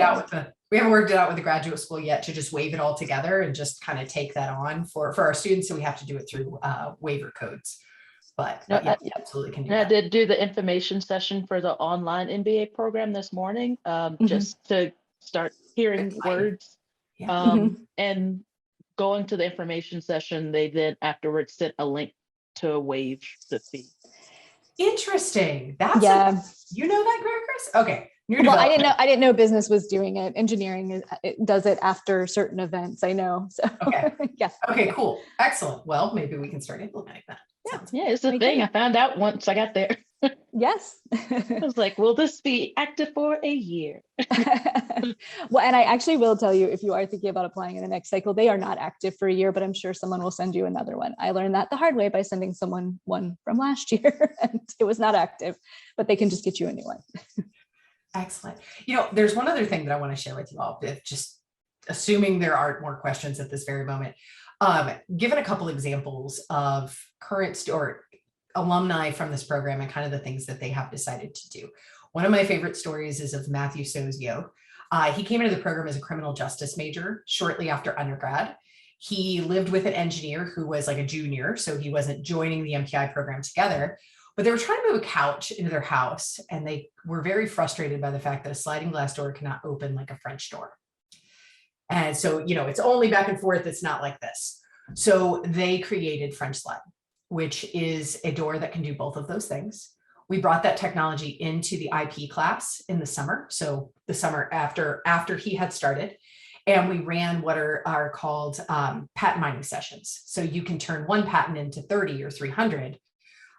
it out with the graduate school yet to just waive it all together and just kind of take that on for our students. So we have to do it through waiver codes. But yeah, absolutely can do I that. did do the information session for the online MBA program this morning, just to start hearing words. Yeah. And going to the information session, they then afterwards sent a link to waive the fee. Interesting. That's you know that, Greg, Chris? Okay. Well, I didn't know business was doing it. Engineering does it after certain events. I know. So okay. Yeah. Okay, cool. Excellent. Well, maybe we can start implementing that. Yeah, it's the thing. I found out once I got there. Yes. I was like, will this be active for a year? Well, and I actually will tell you, if you are thinking about applying in the next cycle, they are not active for a year, but I'm sure someone will send you another one. I learned that the hard way by sending someone one from last year, and it was not active, but they can just get you a new one. Excellent. You know, there's one other thing that I want to share with you all, just assuming there aren't more questions at this very moment. Given a couple examples of current or alumni from this program and kind of the things that they have decided to do. One of my favorite stories is of Matthew Sozio. He came into the program as a criminal justice major shortly after undergrad. He lived with an engineer who was like a junior, so he wasn't joining the MPI program together, but they were trying to move a couch into their house, and they were very frustrated by the fact that a sliding glass door cannot open like a French door. And so, you know, it's only back and forth. It's not like this. So they created French Slide, which is a door that can do both of those things. We brought that technology into the IP class in the summer. So the summer after he had started, and we ran what are called patent mining sessions. So you can turn one patent into 30 or 300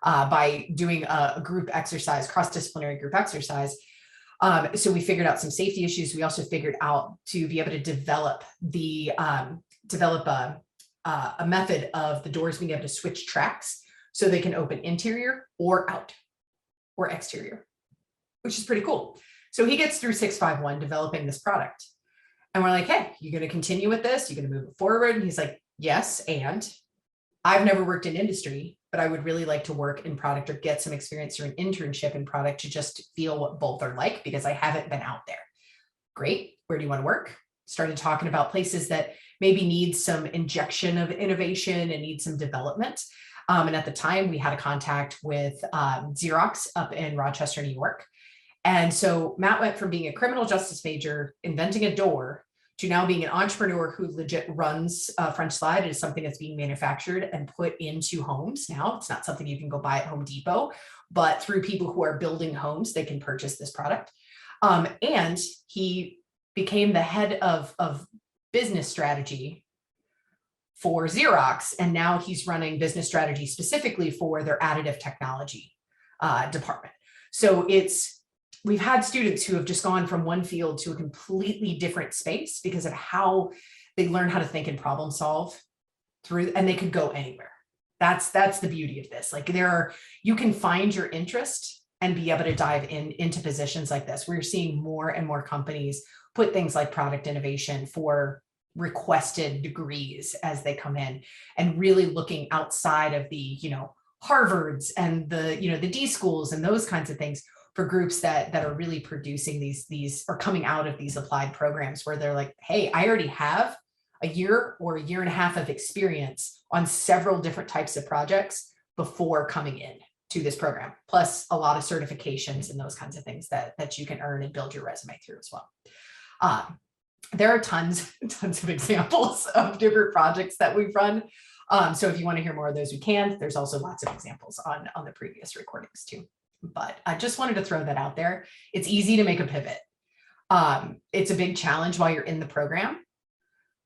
by doing a group exercise, cross-disciplinary group exercise. So we figured out some safety issues. We also figured out to be able to develop a method of the doors being able to switch tracks so they can open interior or out or exterior, which is pretty cool. So he gets through 651 developing this product. And we're like, hey, you're going to continue with this? You're going to move it forward? And he's like, yes. And I've never worked in industry, but I would really like to work in product or get some experience through an internship in product to just feel what both are like, because I haven't been out there. Great. Where do you want to work? Started talking about places that maybe need some injection of innovation and need some development. And at the time we had a contact with Xerox up in Rochester, New York. And so Matt went from being a criminal justice major, inventing a door, to now being an entrepreneur who legit runs French Slide. It is something that's being manufactured and put into homes now. It's not something you can go buy at Home Depot, but through people who are building homes, they can purchase this product. And he became the head of business strategy for Xerox. And now he's running business strategy specifically for their additive technology department. So we've had students who have just gone from one field to a completely different space because of how they learn how to think and problem solve through, and they could go anywhere. That's the beauty of this. Like you can find your interest and be able to dive into positions like this. We're seeing more and more companies put things like product innovation for requested degrees as they come in, and really looking outside of the, Harvards and the D schools and those kinds of things, for groups that are really producing these or coming out of these applied programs where they're like, hey, I already have a year or a year and a half of experience on several different types of projects before coming in to this program, plus a lot of certifications and those kinds of things that you can earn and build your resume through as well. There are tons of examples of different projects that we've run. So if you want to hear more of those, we can. There's also lots of examples on the previous recordings too. But I just wanted to throw that out there. It's easy to make a pivot. It's a big challenge while you're in the program.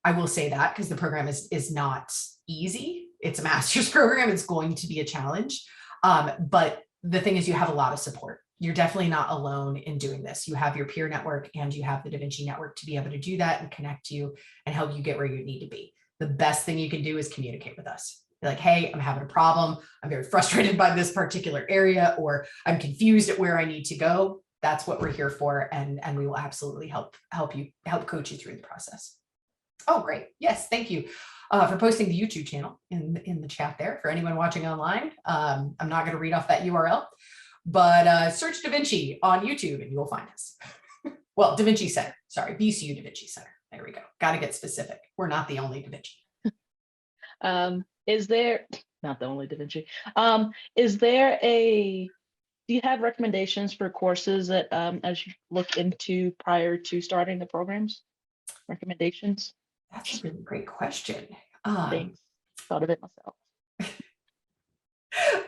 I will say that because the program is not easy. It's a master's program. It's going to be a challenge. But the thing is, you have a lot of support. You're definitely not alone in doing this. You have your peer network and you have the Da Vinci network to be able to do that and connect you and help you get where you need to be. The best thing you can do is communicate with us. You're like, hey, I'm having a problem. I'm very frustrated by this particular area, or I'm confused at where I need to go. That's what we're here for. And we will absolutely help coach you through the process. Oh, great. Yes. Thank you for posting the YouTube channel in the chat there for anyone watching online. I'm not going to read off that URL, but search Da Vinci on YouTube and you'll find us. Well, Da Vinci Center, sorry, VCU Da Vinci Center. There we go. Got to get specific. We're not the only Da Vinci. Is there, not the only Da Vinci, is there do you have recommendations for courses that as you look into prior to starting the programs? Recommendations? That's a really great question. Thanks. Thought of it myself.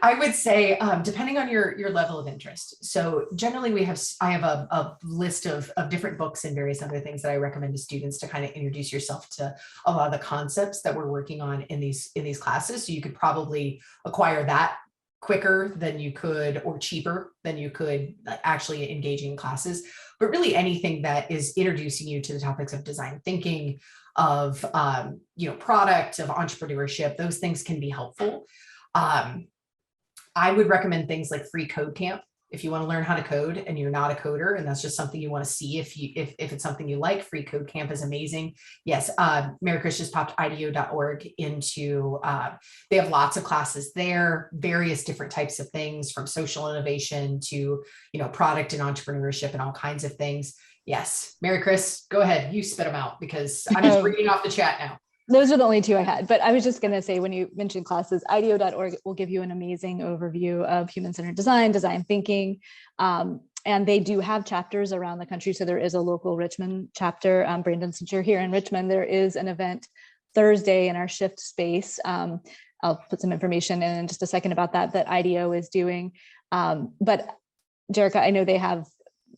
I would say, depending on your level of interest. So generally I have a list of different books and various other things that I recommend to students to kind of introduce yourself to a lot of the concepts that we're working on in these classes. So you could probably acquire that quicker than you could, or cheaper than you could actually engaging in classes. But really anything that is introducing you to the topics of design thinking, of product, of entrepreneurship, those things can be helpful. I would recommend things like Free Code Camp if you want to learn how to code and you're not a coder and that's just something you want to see. If it's something you like, Free Code Camp is amazing. Yes, Mary Chris just popped IDEO.org into, they have lots of classes there, various different types of things from social innovation to, product and entrepreneurship and all kinds of things. Yes, Mary Chris, go ahead, you spit them out because I'm just reading off the chat now. Those are the only two I had, but I was just going to say, when you mentioned classes, IDEO.org will give you an amazing overview of human-centered design, design thinking, and they do have chapters around the country. So there is a local Richmond chapter. Brandon, since you're here in Richmond, there is an event Thursday in our shift space. I'll put some information in just a second about that IDEO is doing. But Jerica, I know they have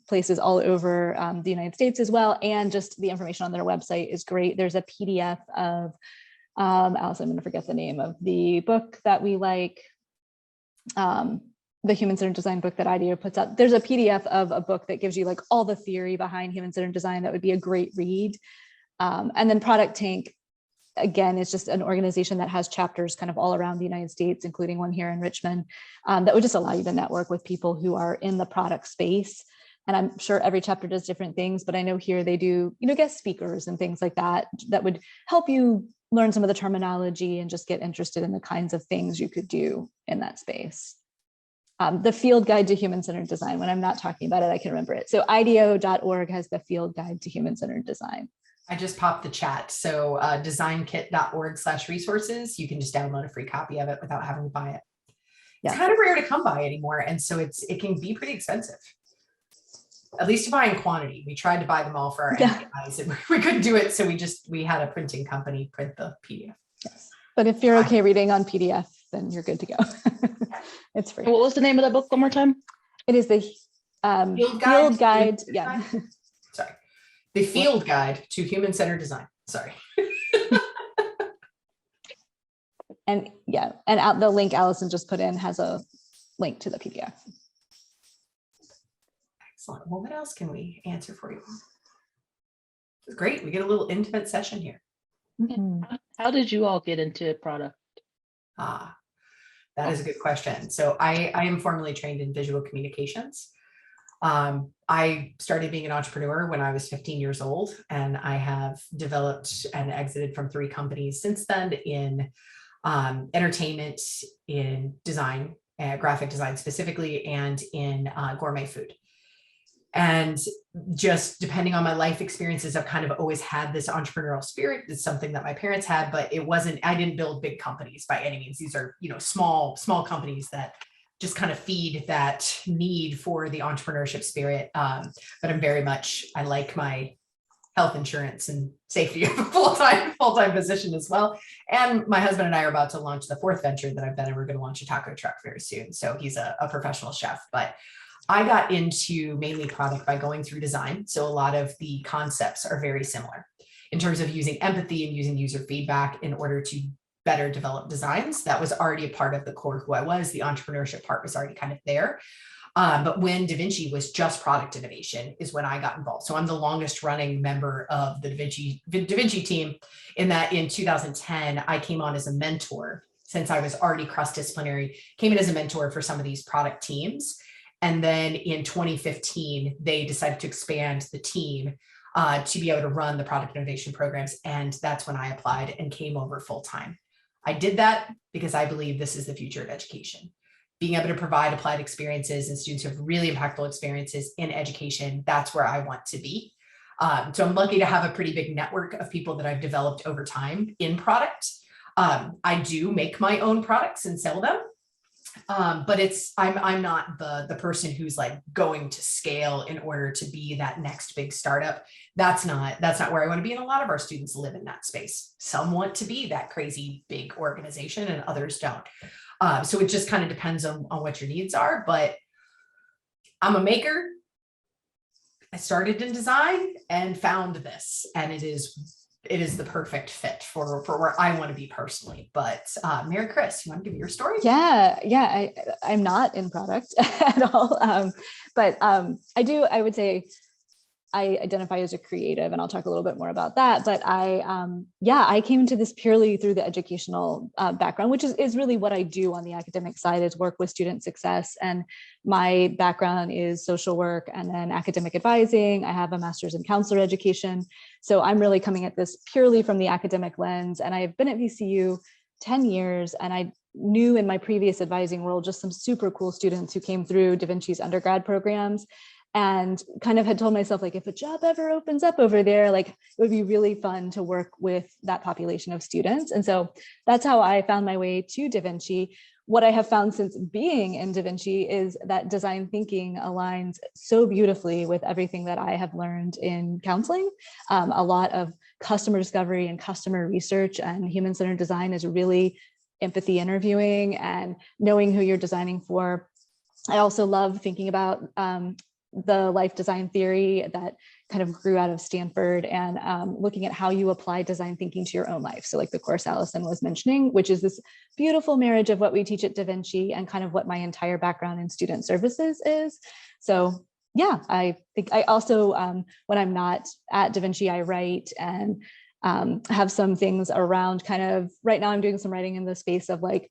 places all over the United States as well. And just the information on their website is great. There's a PDF of, Alice, I'm going to forget the name of the book that we like, the human-centered design book that IDEO puts out. There's a PDF of a book that gives you like all the theory behind human-centered design. That would be a great read. And then Product Tank, again, is just an organization that has chapters kind of all around the United States, including one here in Richmond, that would just allow you to network with people who are in the product space. And I'm sure every chapter does different things, but I know here they do, guest speakers and things like that, that would help you learn some of the terminology and just get interested in the kinds of things you could do in that space. The Field Guide to Human-Centered Design, when I'm not talking about it, I can remember it. So IDEO.org has the Field Guide to Human-Centered Design. I just popped the chat. So designkit.org/resources, you can just download a free copy of it without having to buy it. It's kind of rare to come by anymore. And so it can be pretty expensive. At least to buy in quantity. We tried to buy them all for our MPIs and we couldn't do it. So we had a printing company print the PDF. Yes. But if you're okay reading on PDF, then you're good to go. It's free. What was the name of that book one more time? It is the Field Guide. Yeah. Sorry. The Field Guide to Human-Centered Design. Sorry. And the link Allison just put in has a link to the PDF. Excellent. Well, what else can we answer for you? It's great. We get a little intimate session here. How did you all get into product? That is a good question. So I am formally trained in visual communications. I started being an entrepreneur when I was 15 years old, and I have developed and exited from 3 companies since then in entertainment, in design, graphic design specifically, and in gourmet food. And just depending on my life experiences, I've kind of always had this entrepreneurial spirit. It's something that my parents had, but I didn't build big companies by any means. These are, small companies that just kind of feed that need for the entrepreneurship spirit. But I like my health insurance and safety of a full-time position as well. And my husband and I are about to launch the 4th venture that I've done, and we're going to launch a taco truck very soon. So he's a professional chef, but I got into mainly product by going through design. So a lot of the concepts are very similar in terms of using empathy and using user feedback in order to better develop designs. That was already a part of the core who I was. The entrepreneurship part was already kind of there. But when Da Vinci was just product innovation is when I got involved. So I'm the longest running member of the Da Vinci team, in that in 2010, I came on as a mentor, since I was already cross-disciplinary, came in as a mentor for some of these product teams. And then in 2015, they decided to expand the team to be able to run the product innovation programs. And that's when I applied and came over full time. I did that because I believe this is the future of education. being able to provide applied experiences and students who have really impactful experiences in education, that's where I want to be. So I'm lucky to have a pretty big network of people that I've developed over time in product. I do make my own products and sell them. But I'm not the person who's like going to scale in order to be that next big startup. That's not where I want to be. And a lot of our students live in that space. Some want to be that crazy big organization and others don't. So it just kind of depends on what your needs are, but I'm a maker. I started in design and found this, and it is the perfect fit for where I want to be personally. But Mary Chris, you want to give your story? Yeah. I'm not in product at all. But I would say I identify as a creative, and I'll talk a little bit more about that. But I came into this purely through the educational background, which is really what I do on the academic side, is work with student success. And my background is social work and then academic advising. I have a master's in counselor education. So I'm really coming at this purely from the academic lens. And I've been at VCU 10 years, and I knew in my previous advising role just some super cool students who came through Da Vinci's undergrad programs, and kind of had told myself, like, if a job ever opens up over there, like, it would be really fun to work with that population of students. And so that's how I found my way to Da Vinci. What I have found since being in Da Vinci is that design thinking aligns so beautifully with everything that I have learned in counseling. A lot of customer discovery and customer research and human-centered design is really empathy interviewing and knowing who you're designing for. I also love thinking about the life design theory that kind of grew out of Stanford, and looking at how you apply design thinking to your own life. So like the course Allison was mentioning, which is this beautiful marriage of what we teach at Da Vinci and kind of what my entire background in student services is. So yeah, I think I also, when I'm not at Da Vinci, I write and have some things around kind of, right now I'm doing some writing in the space of like,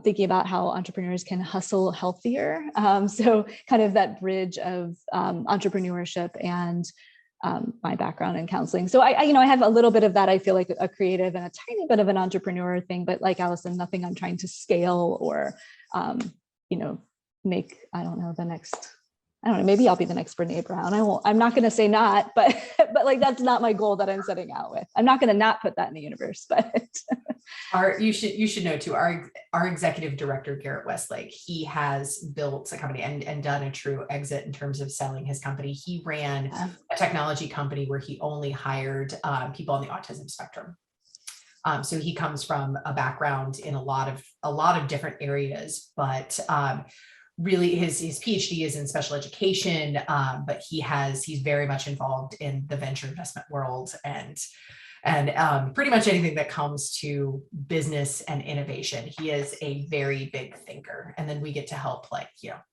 thinking about how entrepreneurs can hustle healthier. So kind of that bridge of entrepreneurship and my background in counseling. So I have a little bit of that. I feel like a creative and a tiny bit of an entrepreneur thing, but like Allison, nothing I'm trying to scale or, make, I don't know, maybe I'll be the next Brene Brown. I'm not going to say not, but like, that's not my goal that I'm setting out with. I'm not going to not put that in the universe, but. You should know too, our executive director, Garrett Westlake, he has built a company and done a true exit in terms of selling his company. He ran a technology company where he only hired people on the autism spectrum. So he comes from a background in a lot of different areas, but really his PhD is in special education, but he's very much involved in the venture investment world and pretty much anything that comes to business and innovation. He is a very big thinker, and then we get to help,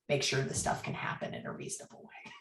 make sure the stuff can happen in a reasonable way.